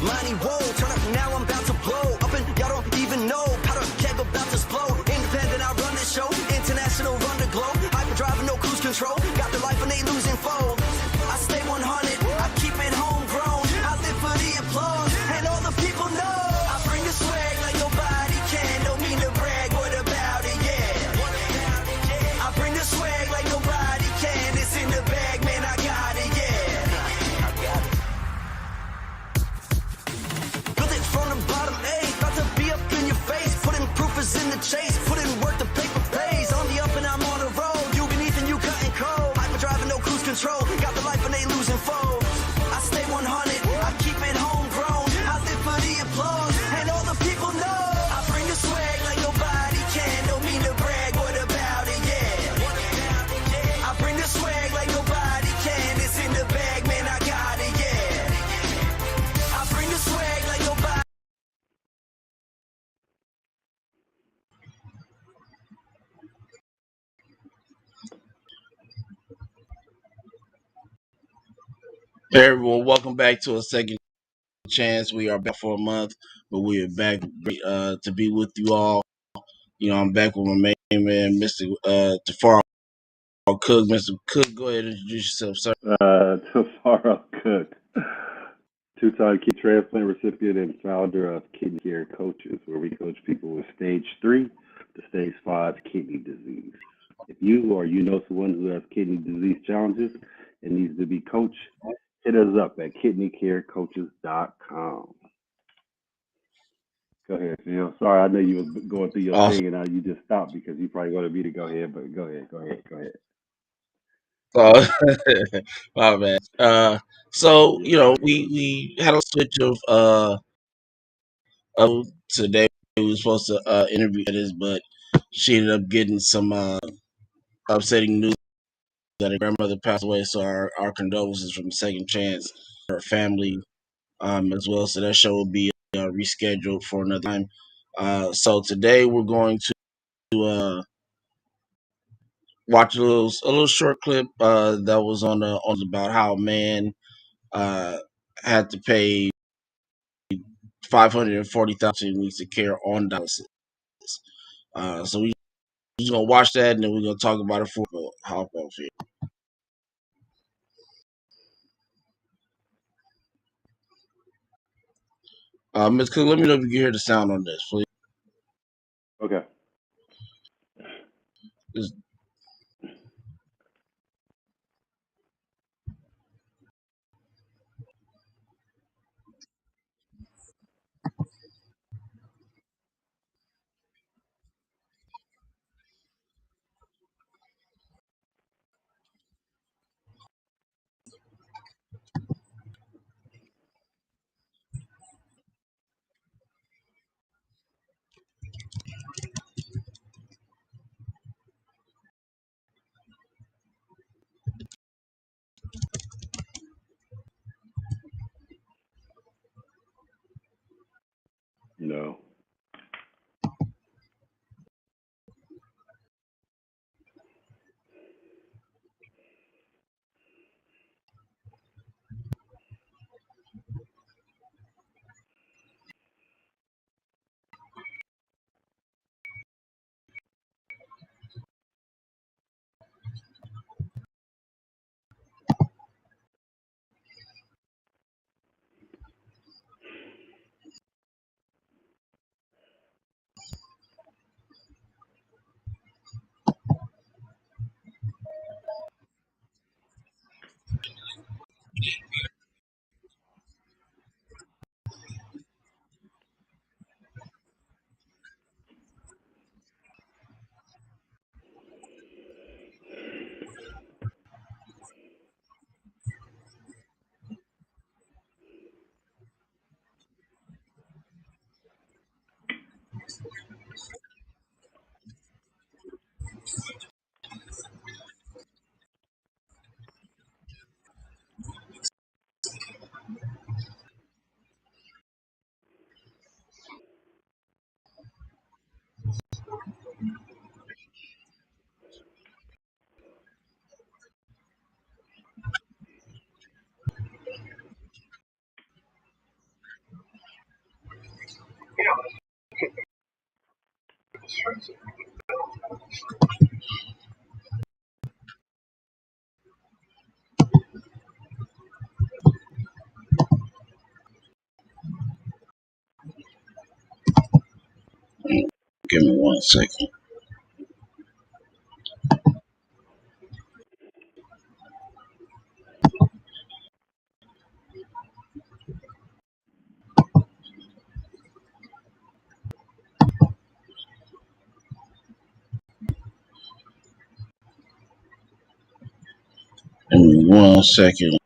Money won't turn up now, I'm about to blow up and y'all don't even know. Powder keg about to explode. Independent, I run this show. International, run the globe. Hyperdrive, no cruise control. Got the life and they losing foe. I stay 100, I keep it homegrown. I live for the applause and all the people know. I bring the swag like nobody can. Don't mean to brag, what about it? Yeah. I bring the swag like nobody can. It's in the bag, man, I got it. Yeah. I got it. Built it from the bottom, ayy. About to be up in your face. Putting proof is in the chase. Putting work to paper pays. On the up and I'm on the road. You beneath and you cutting cold. Hyperdriving, no cruise control. Got the life and they losing foe. I stay 100, I keep it homegrown. I live for the applause and all the people know. I bring the swag like nobody can. Don't mean to brag, what about it? Yeah. I bring the swag like nobody can. It's in the bag, man, I got it. Yeah. I bring the swag like nobody. Hey everyone, welcome back to a second chance. We are back for a month, but we are back to be with you all. I'm back with my main man, Mr. Tafaro Cook. Mr. Cook, go ahead and introduce yourself, sir. Tafaro Cook, two-time kidney transplant recipient and founder of Kidney Care Coaches, where we coach people with stage 3 to stage 5 kidney disease. If you or you know someone who has kidney disease challenges and needs to be coached, hit us up at kidneycarecoaches.com. Go ahead, Phil. Sorry, I know you was going through your Awesome. thing and you just stopped because you probably wanted me to go ahead, but go ahead. Uh, my bad. We had a switch of today. We were supposed to interview Pettis, but she ended up getting some upsetting news that her grandmother passed away. So our condolences from Second Chance, her family, as well. So that show will be rescheduled for another time. So today we're going to watch a little short clip that was on about how a man uh, had to pay $540,000 weeks of care on dialysis. So we just gonna watch that and then we're gonna talk about it for hop off here. Ms. Cook, let me know if you can hear the sound on this, please. Okay. Just, No. Give me 1 second. Give me 1 second.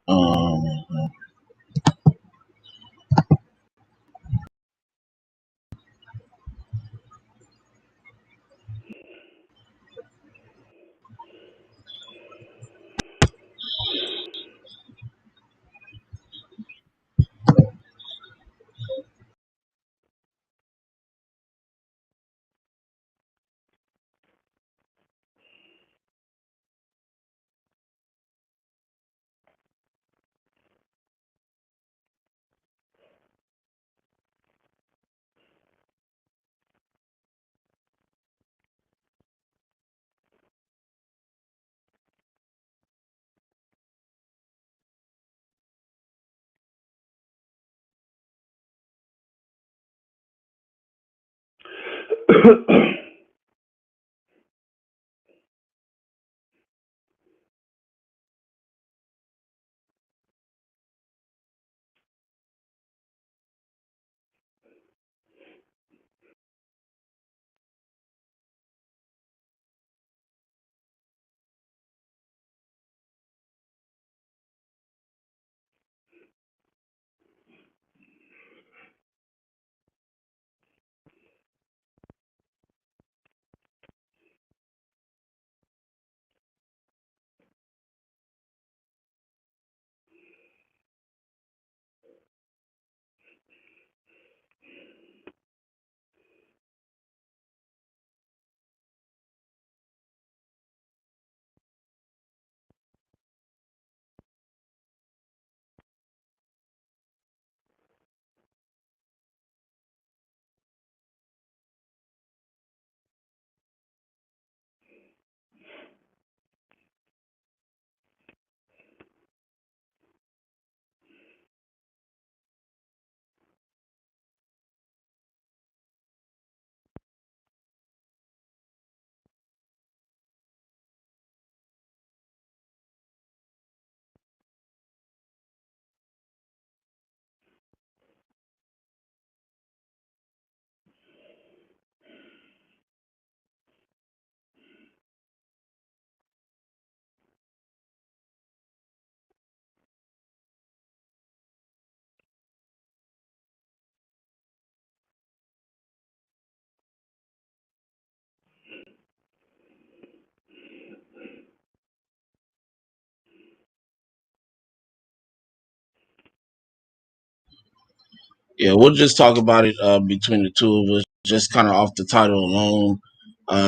Yeah, we'll just talk about it between the two of us, just kind of off the title alone.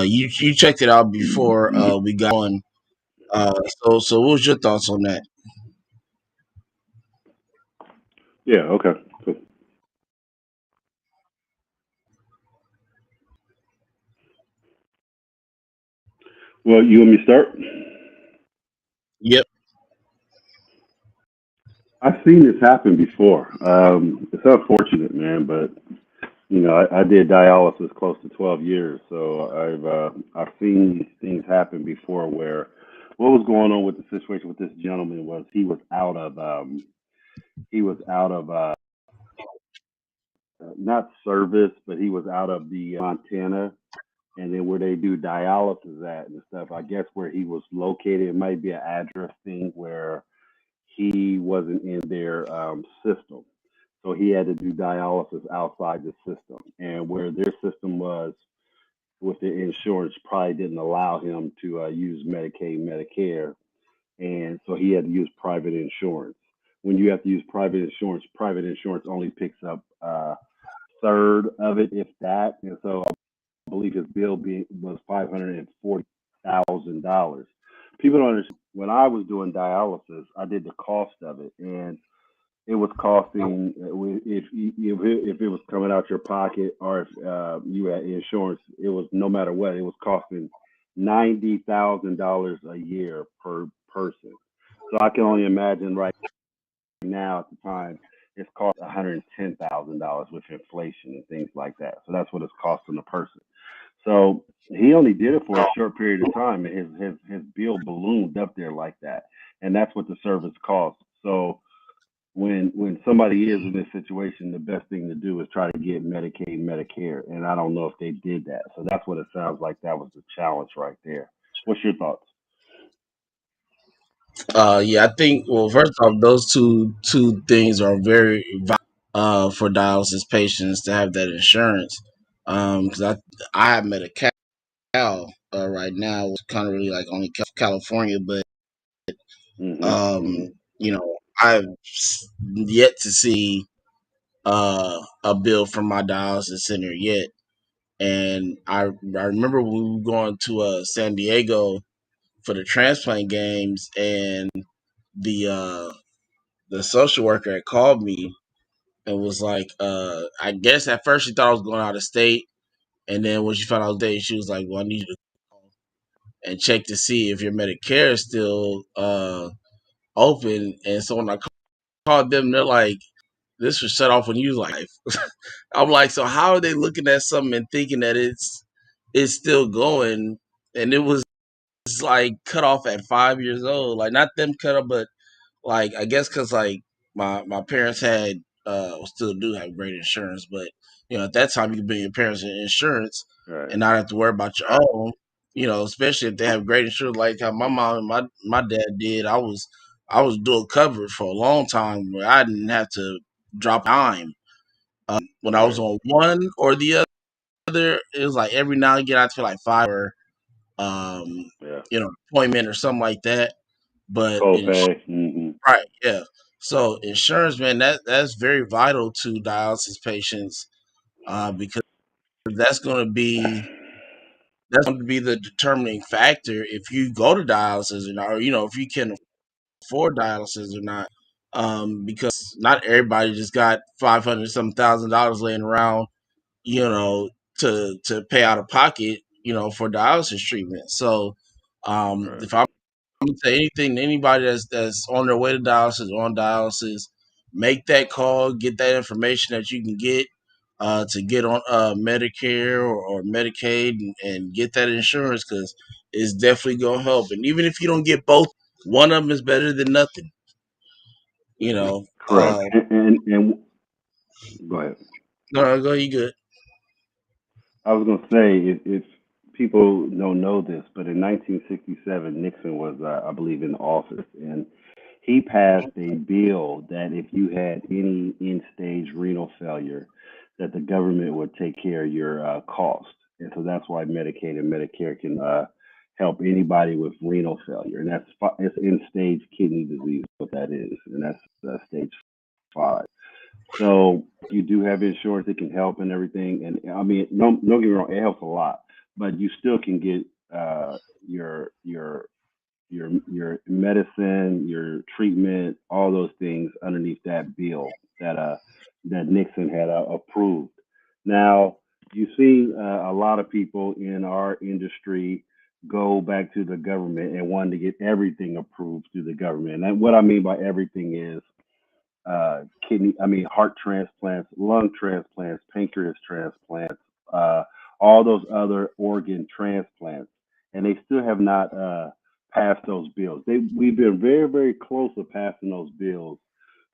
You checked it out before we got on. So what was your thoughts on that? Yeah, okay. Cool. Well, you want me to start? Yep. I've seen this happen before. It's unfortunate, man, but I did dialysis close to 12 years, so I've seen these things happen before. Where what was going on with the situation with this gentleman was he was out of not service, but he was out of the Montana, and then where they do dialysis at and stuff. I guess where he was located, it might be an address thing where he wasn't in their system. So he had to do dialysis outside the system. And where their system was with the insurance probably didn't allow him to use Medicaid, Medicare. And so he had to use private insurance. When you have to use private insurance only picks up a third of it, if that. And so I believe his bill was $540,000. People don't understand. When I was doing dialysis, I did the cost of it, and it was costing if it was coming out your pocket or if you had insurance, it was no matter what, it was costing $90,000 a year per person. So I can only imagine right now at the time it's cost $110,000 with inflation and things like that. So that's what it's costing a person. So he only did it for a short period of time, and his bill ballooned up there like that, and that's what the service costs. So when somebody is in this situation, the best thing to do is try to get Medicaid, Medicare, and I don't know if they did that. So that's what it sounds like. That was the challenge right there. What's your thoughts? Yeah, I think. Well, first off, those two things are very vital for dialysis patients to have that insurance. Because I have Medi-Cal right now, it's kind of really like only California, but Hmm. Hmm. um, you know, I've yet to see a bill from my dialysis center yet. And I remember when we were going to San Diego for the transplant games, and the social worker had called me and was like, I guess at first she thought I was going out of state, and then when she found out I was there, she was like, "Well, I need you to call and check to see if your Medicare is still open." And so when I called them, they're like, "This was shut off when you was life." I'm like, "So how are they looking at something and thinking that it's still going?" And it was like cut off at 5 years old. Like not them cut off, but like I guess because like my parents had still do have great insurance, but at that time you could bring your parents in insurance Right. and not have to worry about your own. Especially if they have great insurance like how my mom and my dad did. I was dual covered for a long time where I didn't have to drop a dime. When I was Right. on one or the other, it was like every now and again I'd feel like five or um Yeah. appointment or something like that. But Copay. Hmm. right, yeah. So insurance, man, that's very vital to dialysis patients, because that's going to be the determining factor if you go to dialysis or not, or if you can afford dialysis or not. Because not everybody just got 500 some $1,000 laying around, you know, to pay out of pocket, for dialysis treatment. So, Right. if I'm gonna say anything to anybody that's on their way to dialysis or on dialysis, make that call, get that information that you can get to get on Medicare or Medicaid, and get that insurance because it's definitely gonna help. And even if you don't get both, one of them is better than nothing. You know. Correct. And go ahead. No, go. You good? I was going to say, if people don't know this, but in 1967, Nixon was, I believe, in office, and he passed a bill that if you had any end-stage renal failure, that the government would take care of your cost, and so that's why Medicaid and Medicare can help anybody with renal failure, and it's end-stage kidney disease, what that is, and that's stage 5. So you do have insurance that can help and everything. And I mean, don't get me wrong, it helps a lot, but you still can get your your medicine, your treatment, all those things underneath that bill that Nixon had approved. Now you see a lot of people in our industry go back to the government and want to get everything approved through the government. And what I mean by everything is heart transplants, lung transplants, pancreas transplants, uh, all those other organ transplants, and they still have not passed those bills. We've been very, very close to passing those bills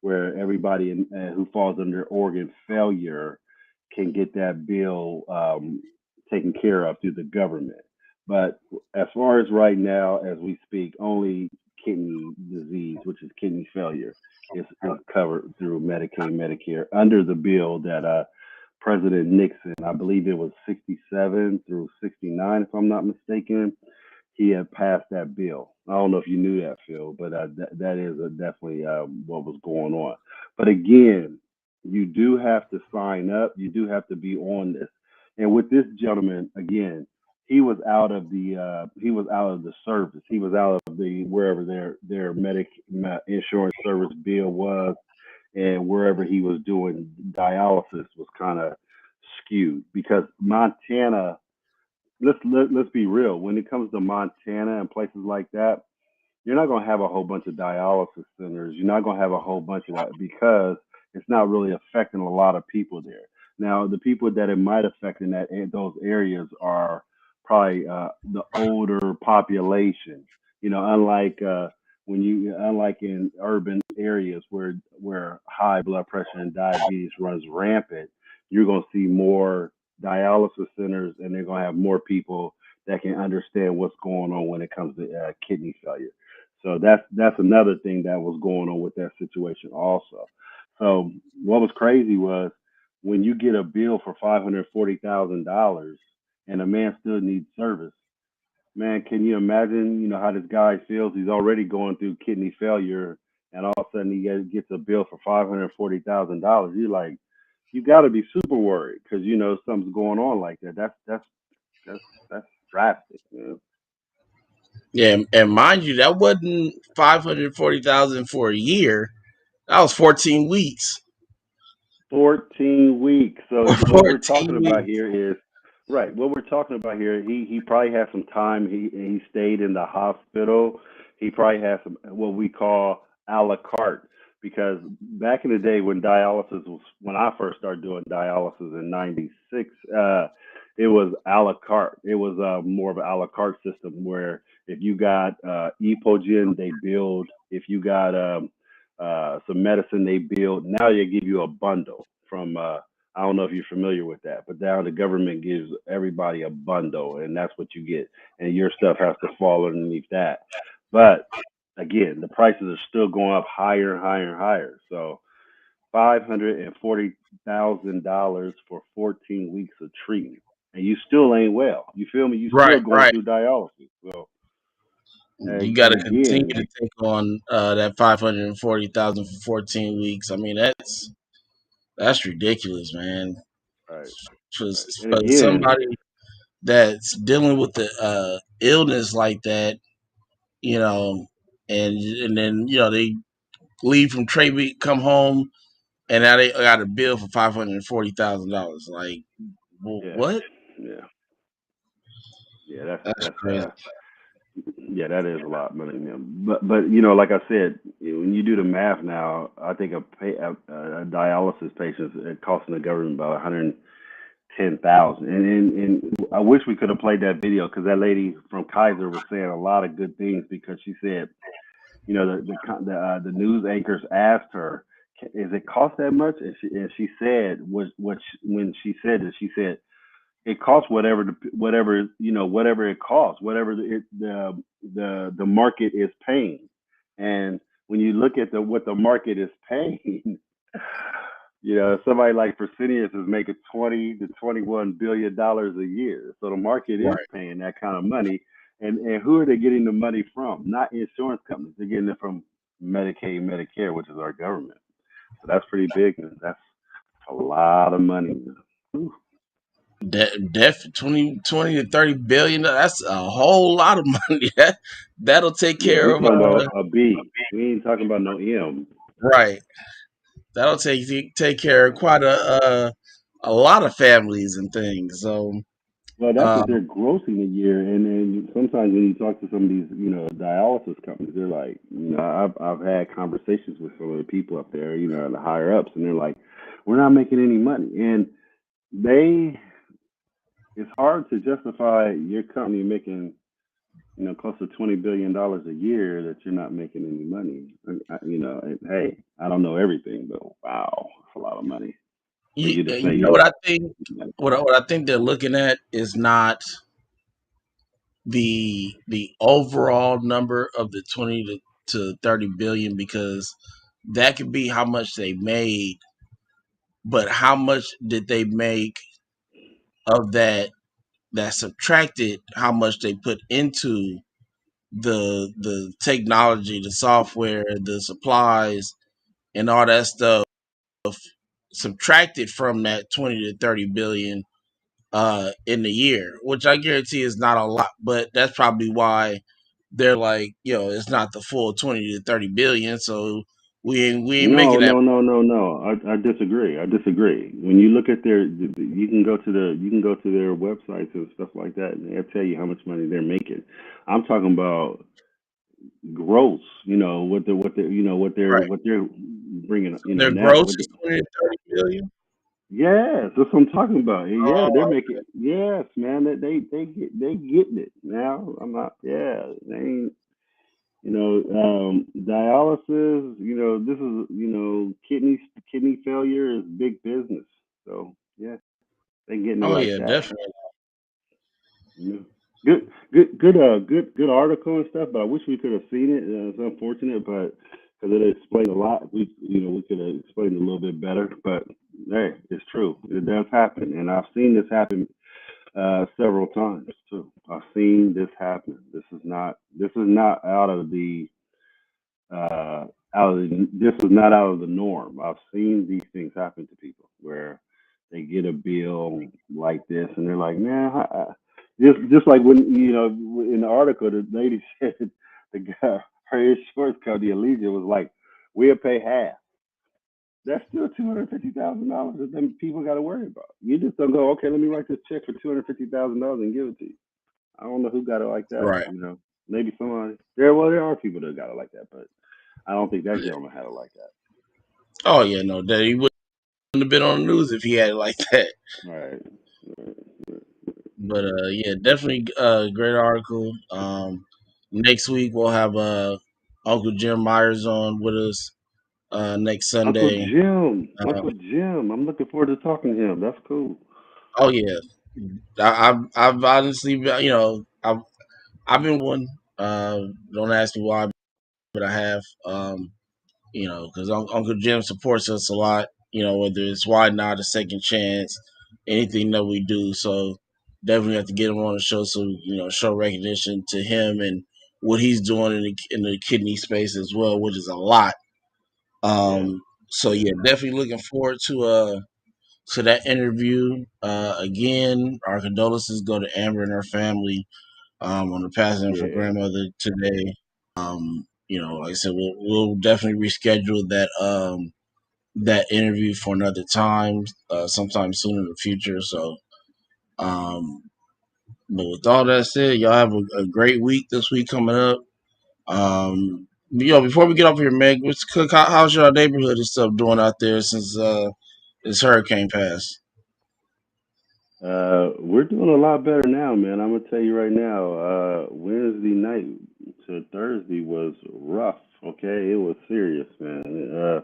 where everybody who falls under organ failure can get that bill taken care of through the government. But as far as right now, as we speak, only kidney disease, which is kidney failure, is covered through Medicaid, Medicare under the bill that President Nixon, I believe it was 67 through 69, if I'm not mistaken, he had passed that bill. I don't know if you knew that, Phil, but that is definitely what was going on. But again, you do have to sign up. You do have to be on this. And with this gentleman, again, he was out of the service. He was out of the wherever their insurance service bill was, and wherever he was doing dialysis was kind of skewed because Montana. Let's be real. When it comes to Montana and places like that, you're not going to have a whole bunch of dialysis centers. You're not going to have a whole bunch of that because it's not really affecting a lot of people there. Now, the people that it might affect in those areas are probably the older population. You know, unlike in urban areas where high blood pressure and diabetes runs rampant, you're going to see more dialysis centers, and they're going to have more people that can understand what's going on when it comes to kidney failure. So that's another thing that was going on with that situation also. So what was crazy was when you get a bill for $540,000 and a man still needs service. Man, can you imagine? You know how this guy feels. He's already going through kidney failure, and all of a sudden gets a bill for $540,000. You're like, you got to be super worried because you know something's going on like that. That's that's drastic. You know? Yeah, and mind you, that wasn't 540,000 for a year. That was 14 weeks. 14 weeks. So what we're 14 talking about weeks. here is right. What we're talking about here, he probably had some time. He stayed in the hospital. He probably had some what we call a la carte because back in the day when I first started doing dialysis in '96, it was a la carte. It was more of an a la carte system where if you got Epogen, they billed. If you got some medicine they build. Now they give you a bundle from I don't know if you're familiar with that, but now the government gives everybody a bundle, and that's what you get, and your stuff has to fall underneath that. But again, the prices are still going up higher and higher and higher. So $540,000 for 14 weeks of treatment, and you still ain't well. You feel me? You still Right, going right. through dialysis. So You got to continue again, to take on that 540,000 for 14 weeks. I mean, that's ridiculous, man. right, right, Just and for again, somebody that's dealing with the illness like that, you know, and then they leave from trade, come home, and now they got a bill for $540,000. Like, yeah, what? yeah. Yeah, That's crazy. yeah, that is a lot of money, man. But you know, like I said, when you do the math now, I think a dialysis patient is costing the government about 110,000. And I wish we could have played that video because that lady from Kaiser was saying a lot of good things because she said, you know, the news anchors asked her, "Is it cost that much?" And she said when she said it, she said it costs whatever it costs, whatever the market is paying. And when you look at what the market is paying, you know, somebody like Fresenius is making 20 to 21 billion dollars a year. So the market is Right. paying that kind of money. And who are they getting the money from? Not insurance companies. They're getting it from Medicaid, Medicare, which is our government. So that's pretty big. And that's a lot of money. Whew. Def 20 to 30 billion. That's a whole lot of money. That'll take Yeah, care we of talking about a B. We ain't talking about no M. right. That'll take care of quite a lot of families and things. So Well, that's uh, what they're grossing a year, and sometimes when you talk to some of these, you know, dialysis companies, they're like, you know, I've had conversations with some of the people up there, you know, the higher ups, and they're like, we're not making any money, and they, it's hard to justify your company making, you know, close to $20 billion a year that you're not making any money. You know, and, hey, I don't know everything, but wow, that's a lot of money for you to say you know you're what not. I think. What I think they're looking at is not the overall number of the 20 to 30 billion, because that could be how much they made, but how much did they make of that subtracted how much they put into the technology, the software, the supplies, and all that stuff, subtracted from that 20 to 30 billion in the year, which I guarantee is not a lot, but that's probably why they're like, it's not the full 20 to 30 billion. So we ain't No, making that. no, no, no, no. I disagree. I disagree. When you look at you can go to their websites and stuff like that, and they'll tell you how much money they're making. I'm talking about gross. You know Right. what they're bringing. You know Their now. gross is 20 to 30 million. Yes, that's what I'm talking about. Yeah, they're Oh, making. Yes, man. They getting it now. I'm not. Yeah, they ain't. Dialysis. This is. Kidney failure is big business. So yeah, they getting it oh like yeah, that. definitely. Yeah. Good article and stuff. But I wish we could have seen it. It's unfortunate, but because it explained a lot, we could have explained it a little bit better. But hey, it's true. It does happen, and I've seen this happen several times too. I've seen this happen. This is not uh, this is not out of the norm. I've seen these things happen to people where they get a bill like this and they're like, man, just like when in the article the lady said the guy her insurance company Allegiant was like, we'll pay half. That's still $250,000 that them people got to worry about. You just don't go, okay, let me write this check for $250,000 and give it to you. I don't know who got it like that. Right. Maybe somebody. There are people that got it like that, but I don't think that gentleman had it like that. Oh yeah, no, that he wouldn't have been on the news if he had it like that. Right. But yeah, definitely great article. Next week we'll have Uncle Jim Myers on with us next Uncle Sunday. Jim. Uh, Uncle Jim. I'm looking forward to talking to him. That's cool. oh yeah, I've honestly I've been one. Don't ask me why, but I have. Because Uncle Jim supports us a lot. Whether it's Why Not, a Second Chance, anything that we do. So definitely have to get him on the show so show recognition to him and what he's doing in the kidney space as well, which is a lot. Yeah. So Yeah. yeah, definitely looking forward to that interview. Again, our condolences go to Amber and her family on the passing of her Yeah. grandmother today. Like I said, we'll definitely reschedule that interview for another time, sometime soon in the future. So, um, but with all that said, y'all have a great week this week coming up. Before we get off here, Meg, how's your neighborhood and stuff doing out there since this hurricane passed? We're doing a lot better now, man. I'm gonna tell you right now. Wednesday night to Thursday was rough. Okay, it was serious, man.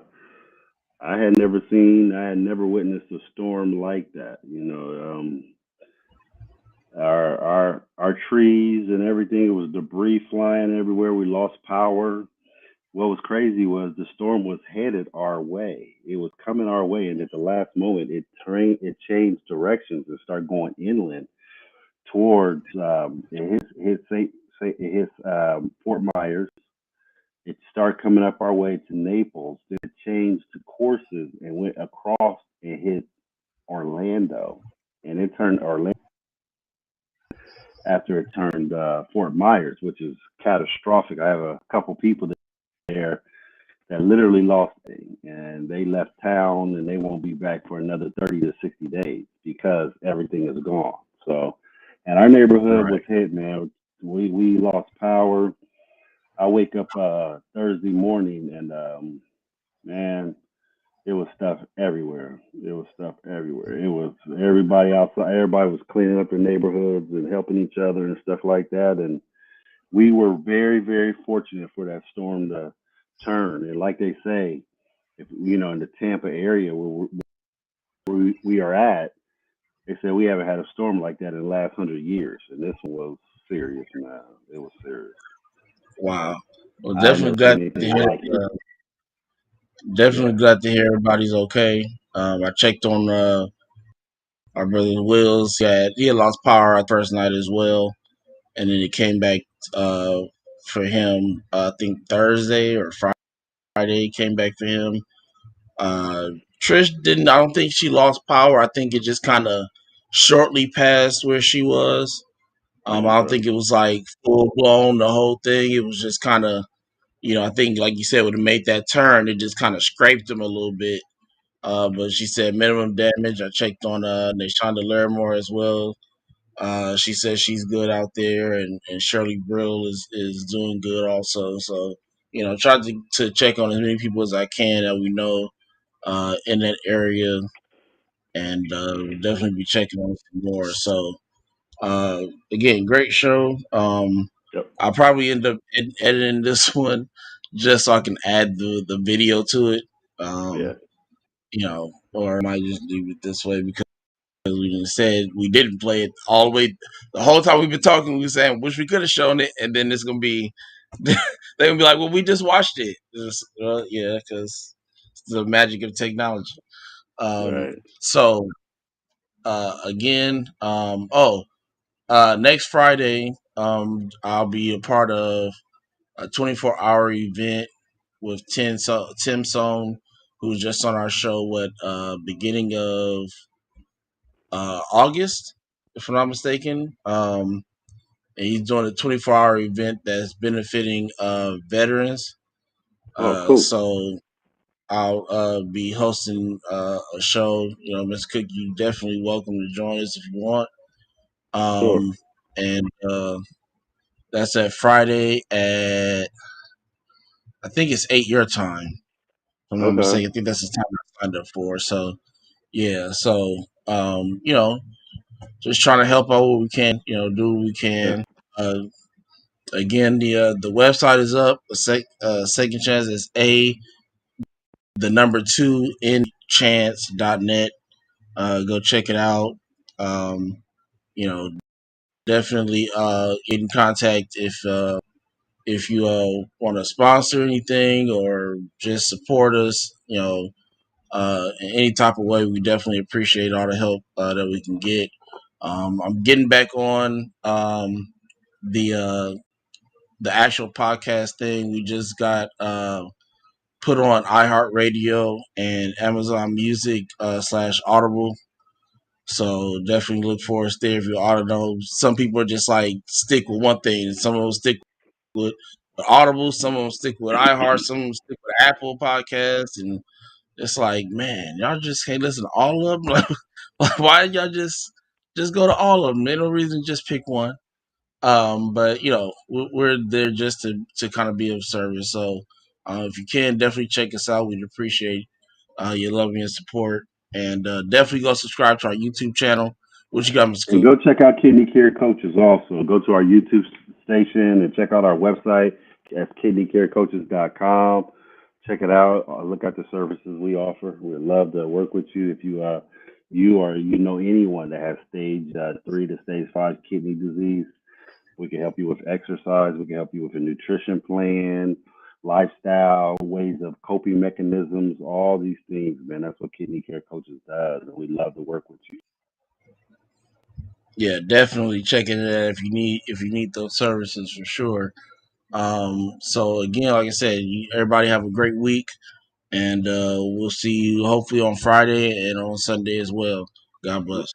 I had never witnessed a storm like that. Our trees and everything. It was debris flying everywhere. We lost power. What was crazy was the storm was headed our way. It was coming our way, and at the last moment, it changed directions and started going inland towards Fort Myers. It started coming up our way to Naples. Then it changed to courses and went across and hit Orlando, and it turned Orlando after it turned Fort Myers, which is catastrophic. I have a couple people there that literally lost it, and they left town and they won't be back for another 30 to 60 days because everything is gone. So, and our neighborhood was Right. hit, man. We lost power. I wake up Thursday morning and man, it was stuff everywhere. It was stuff everywhere. It was everybody outside. Everybody was cleaning up their neighborhoods and helping each other and stuff like that. And we were very, very fortunate for that storm to turn. And like they say, if in the Tampa area where we are at, they said we haven't had a storm like that in the last 100 years, and this one was serious, man. It was serious. Wow. Well, I had never seen anything like it. definitely Yeah. glad to hear everybody's okay. I checked on our brother Wills. He had lost power the first night as well, and then it came back uh, for him. I think Thursday or Friday it came back for him. Uh, Trish didn't. I don't think she lost power. I think it just kind of shortly passed where she was. I don't Okay. think it was like full blown the whole thing. It was just kind of I think like you said, when it made that turn, it just kind of scraped him a little bit. But she said minimum damage. I checked on Nashonda Larimore as well. She says she's good out there, and Shirley Brill is doing good also. So, try to check on as many people as I can that we know in that area, and we'll definitely be checking on some more. So, again, great show. Yep. I'll probably end up editing this one just so I can add the video to it. Yeah. Or I might just leave it this way because we said we didn't play it all the way. The whole time we've been talking, we were saying, wish we could have shown it. And then it's going to be, they're going to be like, well, we just watched it. Yeah, because it's the magic of technology. Right. So, again, next Friday, I'll be a part of a 24-hour event with Tim Sone, who's just on our show beginning of August, if I'm not mistaken. And he's doing a 24-hour event that's benefiting veterans. Oh, cool. So I'll be hosting a show. Miss Cook, you definitely welcome to join us if you want. Sure. And that's at Friday at, I think it's 8 your time. If I'm not Okay. mistaken. I think that's the time I signed up for. So yeah, so just trying to help out what we can, do what we Yeah. can. Again, the website is up. Second Chance is the number 2 in chance.net. Go check it out. You know, definitely get in contact if you want to sponsor anything or just support us. In any type of way, we definitely appreciate all the help that we can get. I'm getting back on the the actual podcast thing. We just got put on iHeartRadio and Amazon Music / Audible. So definitely look for us there if you ought to know. Some people are just like stick with one thing, and some of them stick with Audible, some of them stick with iHeart, some of them stick with Apple Podcasts, and it's like, man, y'all just can't listen to all of them. Like, why y'all just go to all of them? There's no reason to just pick one. But we're there just to kind of be of service. So if you can, definitely check us out. We'd appreciate your love and your support, and definitely go subscribe to our YouTube channel. What you got, Mr. And Coop? go check out Kidney Care Coaches also. Go to our YouTube station and check out our website at kidneycarecoaches.com. Check it out. Look at the services we offer. We'd love to work with you if you or you know anyone that has stage 3 to stage 5 kidney disease. We can help you with exercise. We can help you with a nutrition plan, lifestyle, ways of coping mechanisms, all these things, man. That's what Kidney Care Coaches does, and we love to work with you. Yeah, definitely check it out if you need those services for sure. So again, like I said, everybody have a great week, and we'll see you hopefully on Friday and on Sunday as well. God bless.